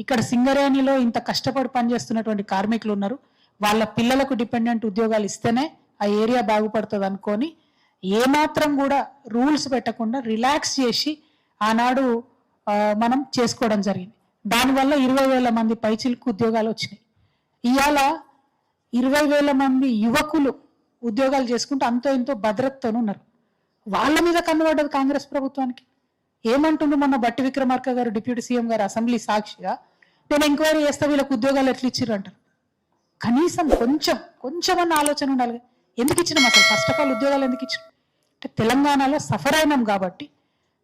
ఇక్కడ సింగరేణిలో ఇంత కష్టపడి పనిచేస్తున్నటువంటి కార్మికులు ఉన్నారు. వాళ్ళ పిల్లలకు డిపెండెంట్ ఉద్యోగాలు ఇస్తేనే ఆ ఏరియా బాగుపడుతుంది అనుకొని ఏమాత్రం కూడా రూల్స్ పెట్టకుండా రిలాక్స్ చేసి ఆనాడు మనం చేసుకోవడం జరిగింది. దానివల్ల 20,000 మంది పైచిలకు ఉద్యోగాలు వచ్చినాయి. ఇవాళ 20,000 మంది యువకులు ఉద్యోగాలు చేసుకుంటూ అంతో ఇంతో భద్రతతోనూ ఉన్నారు. వాళ్ళ మీద కన్నుపడ్డది కాంగ్రెస్ ప్రభుత్వానికి. ఏమంటుండ్రు మొన్న బట్టి విక్రమార్క గారు డిప్యూటీ సీఎం గారు అసెంబ్లీ సాక్షిగా నేను ఎంక్వైరీ చేస్తే వీళ్ళకి ఉద్యోగాలు ఎట్లా ఇచ్చిర్రు అంటారు. కనీసం కొంచెమన్న ఆలోచన ఉండాలి. ఎందుకు ఇచ్చినాం అసలు? ఫస్ట్ ఆఫ్ ఆల్ ఉద్యోగాలు ఎందుకు ఇచ్చినాం అంటే తెలంగాణలో సఫర్ అయినాం కాబట్టి,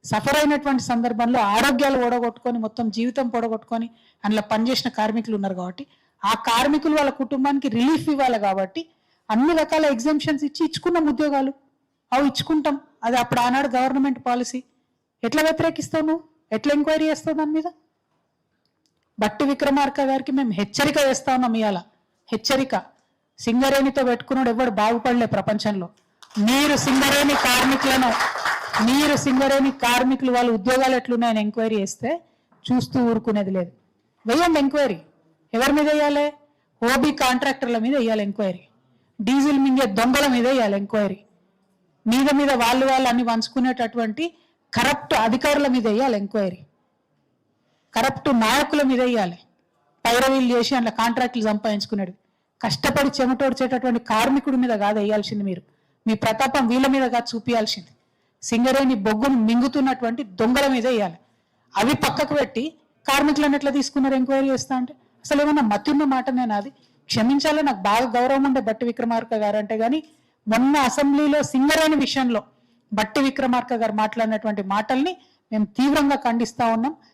సఫర్ అయినటువంటి సందర్భంలో ఆరోగ్యాలు ఓడగొట్టుకొని మొత్తం జీవితం పొడగొట్టుకొని అందులో పనిచేసిన కార్మికులు ఉన్నారు కాబట్టి ఆ కార్మికులు వాళ్ళ కుటుంబానికి రిలీఫ్ ఇవ్వాలి కాబట్టి అన్ని రకాల ఎగ్జామ్షన్స్ ఇచ్చుకున్నాం ఉద్యోగాలు. అవి ఇచ్చుకుంటాం. అది అప్పుడు ఆనాడు గవర్నమెంట్ పాలసీ. ఎట్లా వ్యతిరేకిస్తావు నువ్వు? ఎట్లా ఎంక్వైరీ చేస్తావు దాని మీద? బట్టి విక్రమార్క గారికి మేము హెచ్చరిక చేస్తా ఉన్నాం ఇవాళ. హెచ్చరిక, సింగరేణితో పెట్టుకున్నాడు ఎవడు బాగుపడలే ప్రపంచంలో. మీరు సింగరేణి కార్మికులు వాళ్ళ ఉద్యోగాలు ఎట్లున్నాయని ఎంక్వైరీ చేస్తే చూస్తూ ఊరుకునేది లేదు. వేయండి ఎంక్వైరీ. ఎవరి మీద వేయాలి? ఓబీ కాంట్రాక్టర్ల మీద వేయాలి ఎంక్వైరీ. డీజిల్ మింగే దొంగల మీద వేయాలి ఎంక్వైరీ. మీద వాళ్ళు అన్ని పంచుకునేటటువంటి కరప్ట్ అధికారుల మీద వేయాలి ఎంక్వైరీ. కరప్ట్ నాయకుల మీద వేయాలి. పైరవీలు చేసి అందులో కాంట్రాక్టులు సంపాదించుకున్నాడు. కష్టపడి చెమటోడ్చేటటువంటి కార్మికుడి మీద కాదు వేయాల్సింది. మీరు మీ ప్రతాపం వీళ్ళ మీద కాదు చూపించాల్సింది. సింగరేణి బొగ్గును మింగుతున్నటువంటి దొంగల మీద వేయాలి. అవి పక్కకు పెట్టి కార్మికులను ఎట్లా తీసుకున్నారు ఎంక్వైరీ చేస్తా అంటే అసలు ఏమన్నా మత్తున్న మాట నేను అది క్షమించాలి. నాకు బాగా గౌరవం ఉండే బట్టి విక్రమార్క గారు అంటే, కానీ మొన్న అసెంబ్లీలో సింగరేణి విషయంలో బట్టి విక్రమార్క గారు మాట్లాడినటువంటి మాటల్ని మేము తీవ్రంగా ఖండిస్తా ఉన్నాం.